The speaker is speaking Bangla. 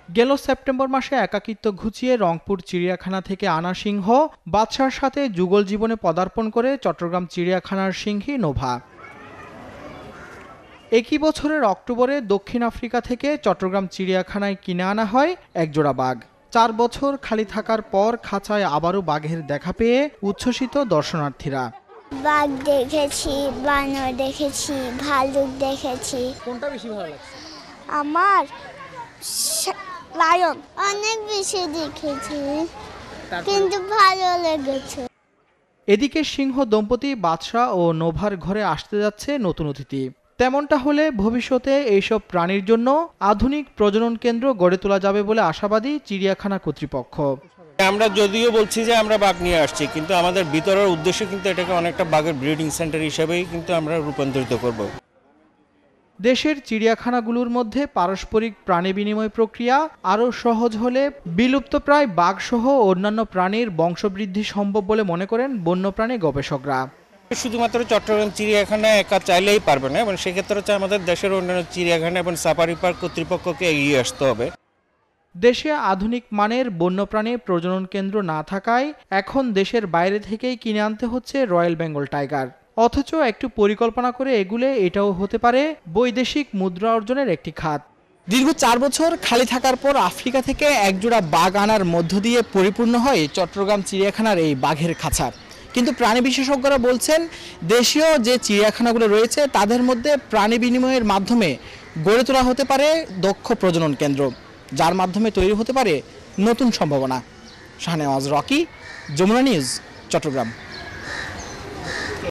গেল সেপ্টেম্বর মাসে একাকিত্ব ঘুচিয়ে রংপুর চিড়িয়াখানা থেকে আনা সিংহ বাদশার সাথে যুগল জীবনে পদার্পণ করে চট্টগ্রাম চিড়িয়াখানার সিংহী নোভা। একই বছরের অক্টোবরে দক্ষিণ আফ্রিকা থেকে চট্টগ্রাম চিড়িয়াখানায় কিনে আনা হয় একজোড়া বাঘ। 4 বছর খালি থাকার পর খাঁচায় আবারও বাঘের দেখা পেয়ে উচ্ছ্বসিত দর্শনার্থীরা। বাঘ দেখেছি, বানর দেখেছি, ভালুক দেখেছি। কোনটা বেশি ভালো লাগছে? আমার লায়ন অনেক বেশি দেখেছি, কিন্তু ভালো লেগেছে। এদিকে সিংহ দম্পতি বাদশা ও নোভার ঘরে আসতে যাচ্ছে নতুন অতিথি। তেমনটা হলে ভবিষ্যতে এইসব প্রাণীর জন্য আধুনিক প্রজনন কেন্দ্র গড়ে তোলা যাবে বলে আশাবাদী চিড়িয়াখানা কর্তৃপক্ষ। আমরা যদিও বলছি যে আমরা বাঘ নিয়ে আসছি, কিন্তু আমাদের ভিতরের উদ্দেশ্য কিন্তু এটাকে অনেকটা বাঘের ব্রিডিং সেন্টার হিসেবেই কিন্তু আমরা রূপান্তরিত করব। দেশের চিড়িয়াখানাগুলোর মধ্যে পারস্পরিক প্রাণী বিনিময় প্রক্রিয়া আরও সহজ হলে বিলুপ্তপ্রায় বাঘসহ অন্যান্য প্রাণীর বংশবৃদ্ধি সম্ভব বলে মনে করেন বন্যপ্রাণী গবেষকরা। শুধুমাত্র চট্টগ্রাম চিড়িয়াখানা একা চাইলেই পারবে না, এবং সেক্ষেত্রে হচ্ছে আমাদের দেশের অন্যান্য চিড়িয়াখানা এবং সাফারি পার্ক কর্তৃপক্ষকে এগিয়ে আসতে হবে। দেশে আধুনিক মানের বন্যপ্রাণী প্রজনন কেন্দ্র না থাকায় এখন দেশের বাইরে থেকেই কিনে আনতে হচ্ছে রয়্যাল বেঙ্গল টাইগার। অথচ একটু পরিকল্পনা করে এগুলে এটাও হতে পারে বৈদেশিক মুদ্রা অর্জনের একটি খাত। দীর্ঘ 4 বছর খালি থাকার পর আফ্রিকা থেকে একজোড়া বাঘ আনার মধ্য দিয়ে পরিপূর্ণ হয় চট্টগ্রাম চিড়িয়াখানার এই বাঘের খাঁচা। কিন্তু প্রাণী বিশেষজ্ঞরা বলছেন, দেশীয় যে চিড়িয়াখানাগুলো রয়েছে তাদের মধ্যে প্রাণী বিনিময়ের মাধ্যমে গড়ে তোলা হতে পারে দক্ষ প্রজনন কেন্দ্র, যার মাধ্যমে তৈরি হতে পারে নতুন সম্ভাবনা। শাহনেওয়াজ রকি, যমুনা নিউজ, চট্টগ্রাম।